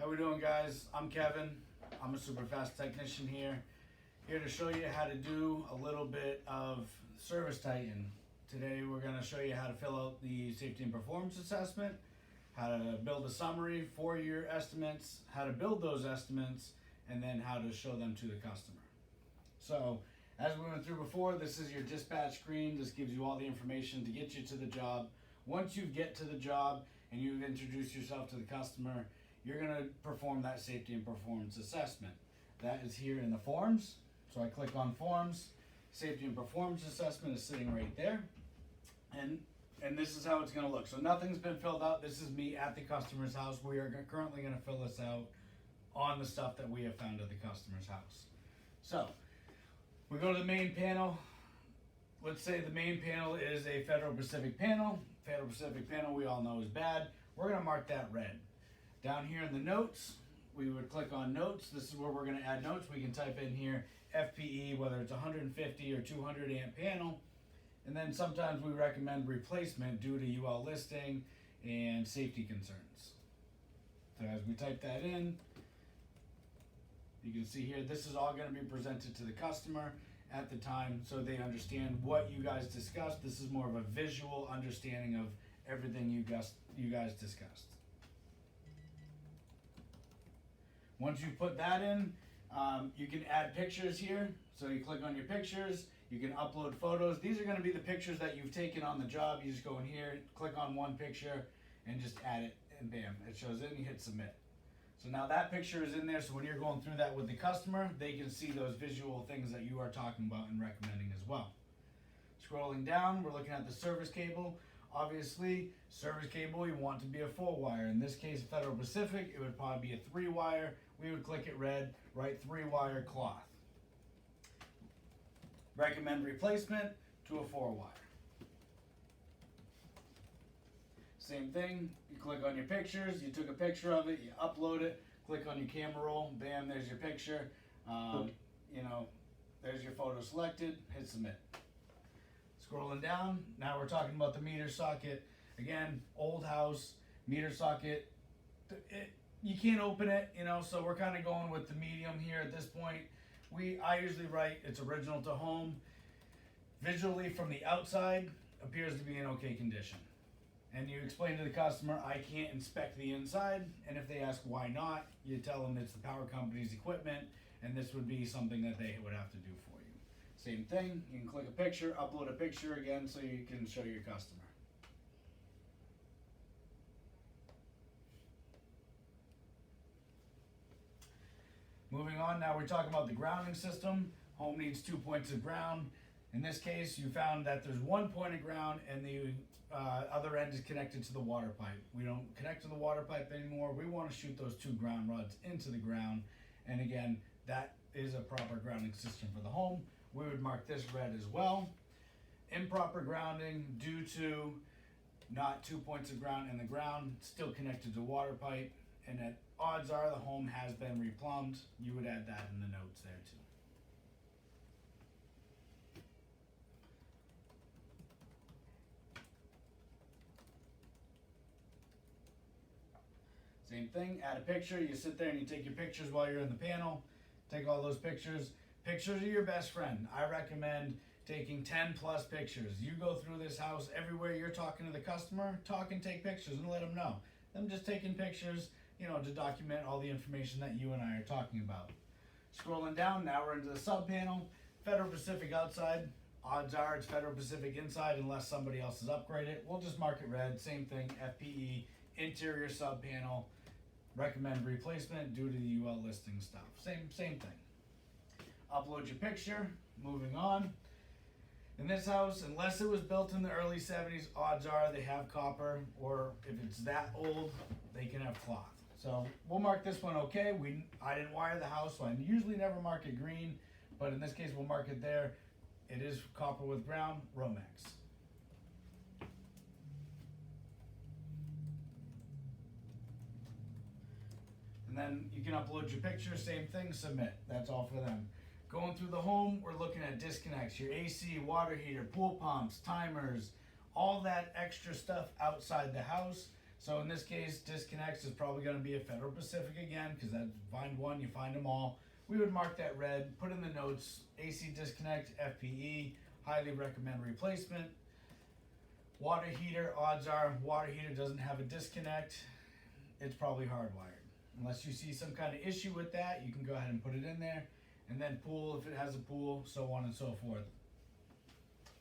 How we doing, guys? I'm Kevin. I'm a super fast technician here to show you how to do a little bit of Service Titan. Today we're going to show you how to fill out the safety and performance assessment, how to build a summary for your estimates, how to build those estimates, and then how to show them to the customer. So as we went through before, this is your dispatch screen. This gives you all the information to get you to the job. Once you get to the job and you've introduced yourself to the customer, you're going to perform that safety and performance assessment. That is here in the forms. So I click on forms. Safety and performance assessment is sitting right there. And this is how it's going to look. So nothing's been filled out. This is me at the customer's house. We are currently going to fill this out on the stuff that we have found at the customer's house. So we go to the main panel. Let's say the main panel is a Federal Pacific panel. Federal Pacific panel we all know is bad. We're going to mark that red. Down here in the notes, we would click on notes. This is where we're going to add notes. We can type in here FPE, whether it's 150 or 200 amp panel. And then sometimes we recommend replacement due to UL listing and safety concerns. So as we type that in, you can see here, this is all going to be presented to the customer at the time so they understand what you guys discussed. This is more of a visual understanding of everything you guys discussed. Once you put that in, you can add pictures here. So you click on your pictures, you can upload photos. These are going to be the pictures that you've taken on the job. You just go in here, click on one picture, and just add it, and bam, it shows it, and you hit submit. So now that picture is in there, so when you're going through that with the customer, they can see those visual things that you are talking about and recommending as well. Scrolling down, we're looking at the service cable. Obviously, service cable, you want to be a 4-wire. In this case, Federal Pacific, it would probably be a 3-wire. We would click it red, write 3-wire cloth. Recommend replacement to a 4-wire. Same thing, you click on your pictures, you took a picture of it, you upload it, click on your camera roll, bam, there's your picture. There's your photo selected, hit submit. Scrolling down, now we're talking about the meter socket. Again, old house, meter socket. You can't open it, so we're kind of going with the medium here at this point. I usually write it's original to home. Visually from the outside, appears to be in okay condition. And you explain to the customer, I can't inspect the inside, and if they ask why not, you tell them it's the power company's equipment, and this would be something that they would have to do for you. Same thing, you can click a picture, upload a picture again so you can show your customer. Moving on, now we're talking about the grounding system. Home needs 2 points of ground. In this case, you found that there's 1 point of ground and the other end is connected to the water pipe. We don't connect to the water pipe anymore. We want to shoot those 2 ground rods into the ground. And again, that is a proper grounding system for the home. We would mark this red as well. Improper grounding due to not 2 points of ground in the ground, still connected to water pipe. And that odds are the home has been replumbed. You would add that in the notes there too. Same thing, add a picture. You sit there and you take your pictures while you're in the panel. Take all those pictures. Pictures are your best friend. I recommend taking 10 plus pictures. You go through this house, everywhere you're talking to the customer, talk and take pictures and let them know. Them just taking pictures, to document all the information that you and I are talking about. Scrolling down, now we're into the sub panel. Federal Pacific outside. Odds are it's Federal Pacific inside unless somebody else has upgraded it. We'll just mark it red. Same thing, FPE, interior sub panel. Recommend replacement due to the UL listing stuff. Same thing. Upload your picture. Moving on. In this house, unless it was built in the early 70s, odds are they have copper, or if it's that old, they can have cloth. So we'll mark this one okay. I didn't wire the house, so I usually never mark it green, but in this case we'll mark it there. It is copper with ground, Romex. And then you can upload your picture, same thing, submit. That's all for them. Going through the home, we're looking at disconnects, your AC, water heater, pool pumps, timers, all that extra stuff outside the house So in this case, disconnects is probably going to be a Federal Pacific again, because that's find one, you find them all. We would mark that red, put in the notes, AC disconnect, FPE, highly recommend replacement. Water heater, odds are water heater doesn't have a disconnect, it's probably hardwired. Unless you see some kind of issue with that, you can go ahead and put it in there. And then pool, if it has a pool, so on and so forth.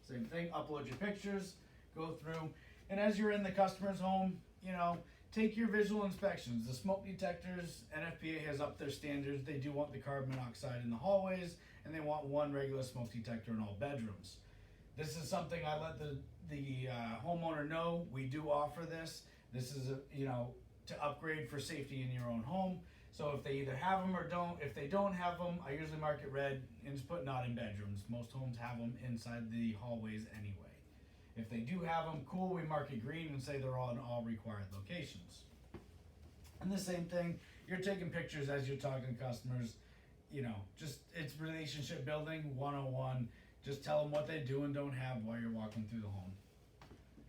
Same thing, upload your pictures, go through, and as you're in the customer's home, you know, take your visual inspections. The smoke detectors, NFPA has upped their standards. They do want the carbon monoxide in the hallways, and they want one regular smoke detector in all bedrooms. This is something I let the homeowner know. We do offer this. This is to upgrade for safety in your own home. So if they either have them or don't, if they don't have them, I usually mark it red and just put not in bedrooms. Most homes have them inside the hallways anyway. If they do have them, cool, we mark it green and say they're all in all required locations. And the same thing, you're taking pictures as you're talking to customers, just it's relationship building 101. Just tell them what they do and don't have while you're walking through the home.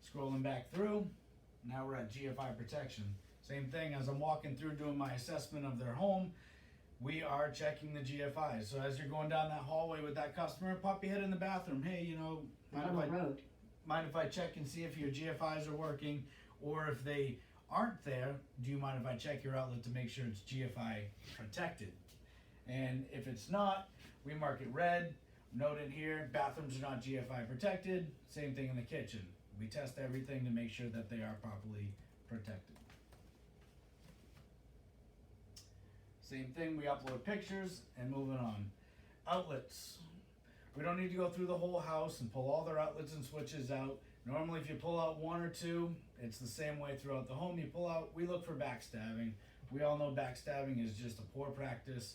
Scrolling back through, now we're at GFI protection. Same thing, as I'm walking through doing my assessment of their home, we are checking the GFIs. So as you're going down that hallway with that customer, pop your head in the bathroom. Hey, mind if I check and see if your GFIs are working, or if they aren't there, do you mind if I check your outlet to make sure it's GFI protected? And if it's not, we mark it red, note in here, bathrooms are not GFI protected. Same thing in the kitchen. We test everything to make sure that they are properly protected. Same thing, we upload pictures and moving on. Outlets. We don't need to go through the whole house and pull all their outlets and switches out. Normally if you pull out one or two, it's the same way throughout the home. You pull out, we look for backstabbing. We all know backstabbing is just a poor practice.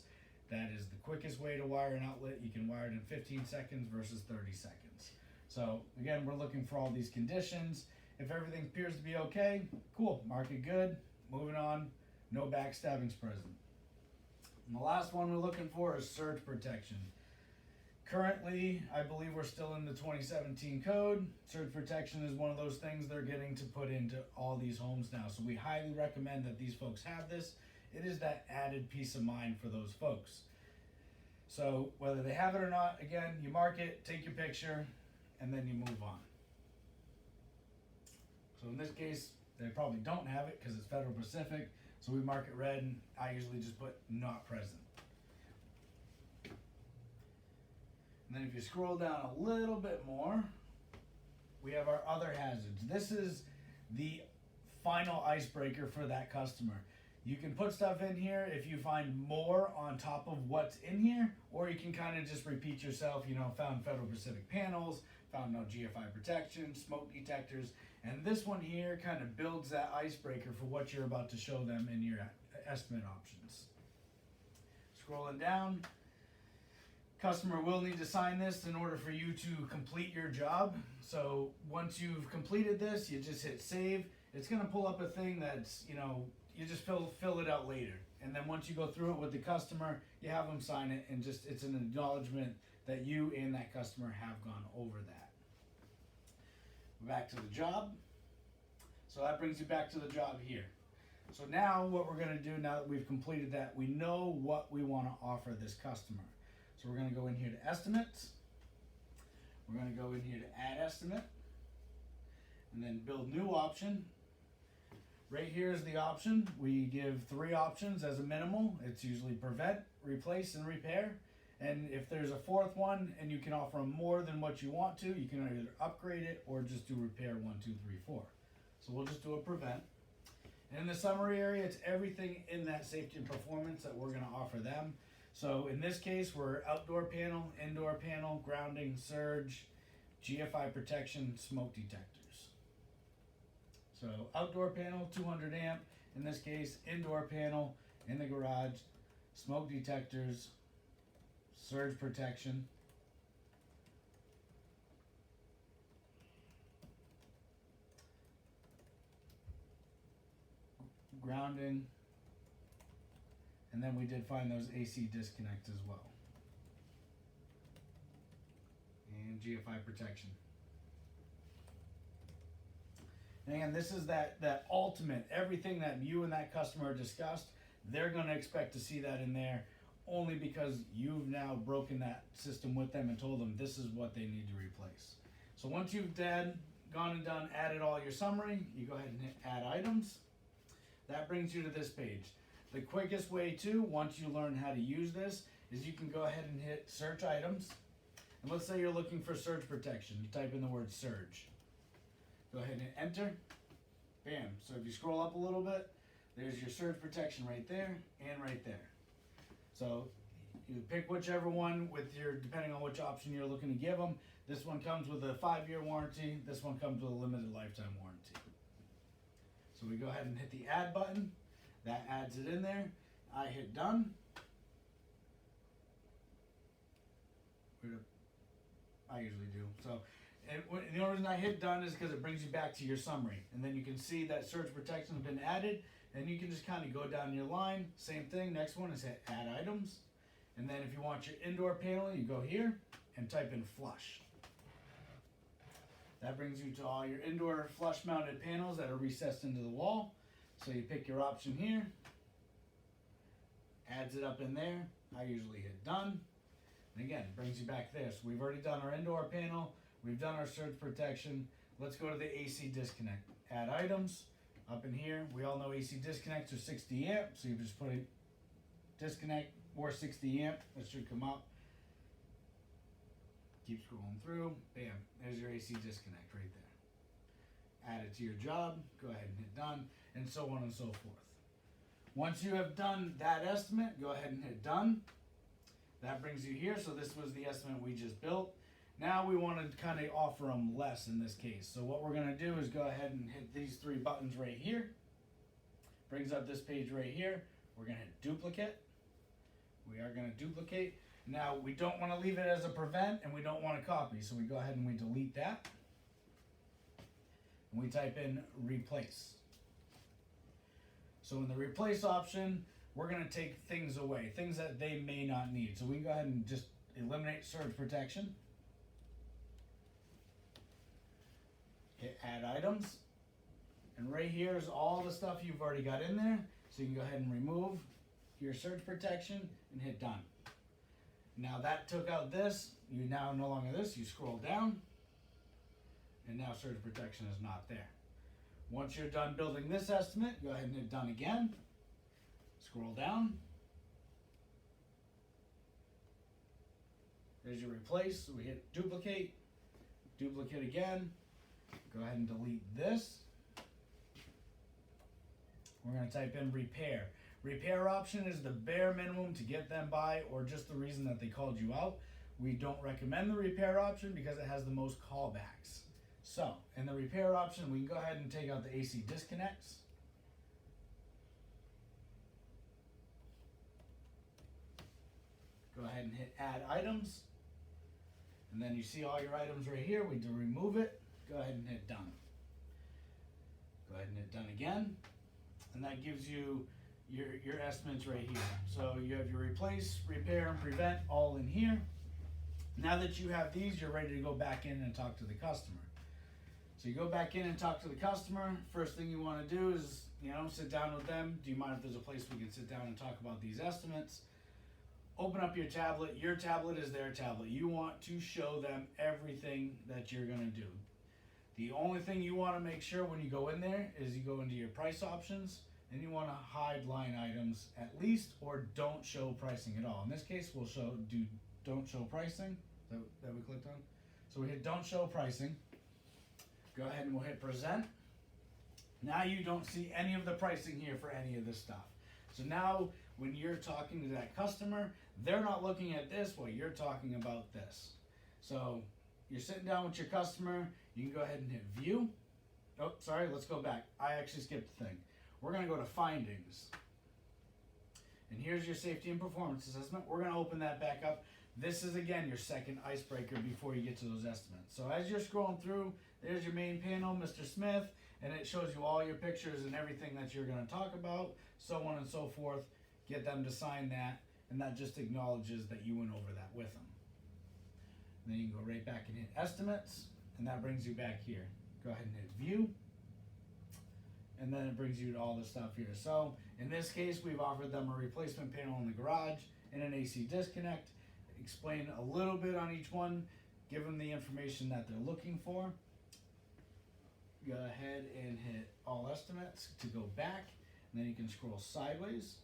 That is the quickest way to wire an outlet. You can wire it in 15 seconds versus 30 seconds. So again, we're looking for all these conditions. If everything appears to be okay, cool, mark it good, moving on, no backstabbing's present. And the last one we're looking for is surge protection. Currently, I believe we're still in the 2017 code. Surge protection is one of those things they're getting to put into all these homes now. So we highly recommend that these folks have this. It is that added peace of mind for those folks. So whether they have it or not, again, you mark it, take your picture, and then you move on. So in this case, they probably don't have it because it's Federal Pacific. So we mark it red, and I usually just put not present. And then if you scroll down a little bit more, we have our other hazards. This is the final icebreaker for that customer. You can put stuff in here if you find more on top of what's in here, or you can kind of just repeat yourself, found Federal Pacific panels, found no GFI protection, smoke detectors, and this one here kind of builds that icebreaker for what you're about to show them in your estimate options. Scrolling down, customer will need to sign this in order for you to complete your job. So once you've completed this, you just hit save. It's going to pull up a thing that's, you just fill it out later. And then once you go through it with the customer, you have them sign it, and just it's an acknowledgement that you and that customer have gone over that. Back to the job. So that brings you back to the job here. So now what we're going to do, now that we've completed that, we know what we want to offer this customer. So we're going to go in here to estimates. We're going to go in here to add estimate, and then build new option. Right here is the option. We give 3 options as a minimal. It's usually prevent, replace, and repair. And if there's a 4th one and you can offer them more than what you want to, you can either upgrade it or just do repair 1, 2, 3, 4. So we'll just do a prevent. And in the summary area, it's everything in that safety and performance that we're going to offer them. So in this case, we're outdoor panel, indoor panel, grounding, surge, GFI protection, smoke detectors. So outdoor panel, 200 amp. In this case, indoor panel in the garage, smoke detectors, surge protection, grounding, and then we did find those AC disconnects as well, and GFI protection. And again, this is that ultimate, everything that you and that customer discussed, they're gonna expect to see that in there only because you've now broken that system with them and told them this is what they need to replace. So once you've gone and done, added all your summary, you go ahead and hit add items. That brings you to this page. The quickest way to, once you learn how to use this, is you can go ahead and hit search items. And let's say you're looking for surge protection. You type in the word surge. Go ahead and hit enter. Bam. So if you scroll up a little bit, there's your surge protection right there and right there. So you pick whichever one with your, depending on which option you're looking to give them. This one comes with a 5-year warranty. This one comes with a limited lifetime warranty. So we go ahead and hit the add button. That adds it in there. I hit done. I usually do. So the only reason I hit done is because it brings you back to your summary. And then you can see that surge protection has been added. And you can just kind of go down your line. Same thing. Next one is hit add items. And then if you want your indoor panel, you go here and type in flush. That brings you to all your indoor flush mounted panels that are recessed into the wall. So you pick your option here, adds it up in there. I usually hit done. And again, it brings you back there. So we've already done our indoor panel. We've done our surge protection. Let's go to the AC disconnect. Add items. Up in here, we all know AC disconnects are 60 amp. So you just put it disconnect or 60 amp. That should come up. Keep scrolling through. Bam. There's your AC disconnect right there. Add it to your job. Go ahead and hit done. And so on and so forth. Once you have done that estimate, go ahead and hit done. That brings you here. So this was the estimate we just built. Now we want to kind of offer them less in this case. So what we're going to do is go ahead and hit these 3 buttons right here. Brings up this page right here. We're going to hit duplicate. We are going to duplicate. Now we don't want to leave it as a prevent and we don't want to copy. So we go ahead and we delete that. And we type in replace. So in the replace option, we're going to take things away, things that they may not need. So we can go ahead and just eliminate surge protection. Hit add items. And right here is all the stuff you've already got in there. So you can go ahead and remove your surge protection and hit done. Now that took out this. You now no longer this. You scroll down. And now surge protection is not there. Once you're done building this estimate, go ahead and hit done again. Scroll down. There's your replace. So we hit duplicate. Duplicate again. Go ahead and delete this. We're going to type in repair. Repair option is the bare minimum to get them by, or just the reason that they called you out. We don't recommend the repair option because it has the most callbacks. So in the repair option, we can go ahead and take out the AC disconnects. Go ahead and hit add items. And then you see all your items right here. We do remove it. Go ahead and hit done. Go ahead and hit done again. And that gives you your estimates right here. So you have your replace, repair, and prevent all in here. Now that you have these, you're ready to go back in and talk to the customer. So you go back in and talk to the customer. First thing you want to do is, sit down with them. Do you mind if there's a place we can sit down and talk about these estimates? Open up your tablet. Your tablet is their tablet. You want to show them everything that you're going to do. The only thing you want to make sure when you go in there is you go into your price options and you want to hide line items at least, or don't show pricing at all. In this case, we'll do don't show pricing that we clicked on. So we hit don't show pricing. Go ahead and we'll hit present. Now you don't see any of the pricing here for any of this stuff. So now when you're talking to that customer, they're not looking at this while you're talking about this. So you're sitting down with your customer, you can go ahead and hit view. Oh, sorry, let's go back. I actually skipped the thing. We're going to go to findings. And here's your safety and performance assessment. We're going to open that back up. This is, again, your second icebreaker before you get to those estimates. So as you're scrolling through, there's your main panel, Mr. Smith, and it shows you all your pictures and everything that you're going to talk about, so on and so forth. Get them to sign that, and that just acknowledges that you went over that with them. And then you can go right back and hit estimates, and that brings you back here. Go ahead and hit view. and then it brings you to all the stuff here. So in this case, we've offered them a replacement panel in the garage and an AC disconnect. Explain a little bit on each one, give them the information that they're looking for. Go ahead and hit all estimates to go back, and then you can scroll sideways,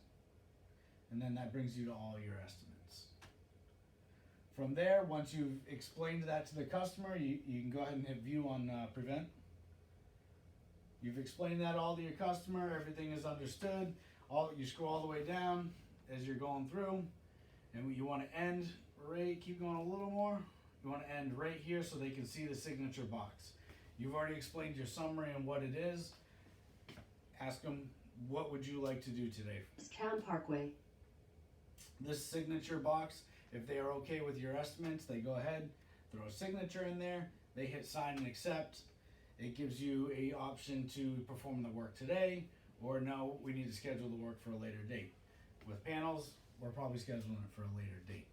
and then that brings you to all your estimates. From there, once you've explained that to the customer, you can go ahead and hit view on prevent. You've explained that all to your customer, everything is understood. You scroll all the way down as you're going through, and you want to end right, keep going a little more. You want to end right here so they can see the signature box. You've already explained your summary and what it is. Ask them, what would you like to do today? Town Parkway. This signature box, if they are okay with your estimates, they go ahead, throw a signature in there, they hit sign and accept. It gives you a option to perform the work today, or no, we need to schedule the work for a later date. With panels, we're probably scheduling it for a later date.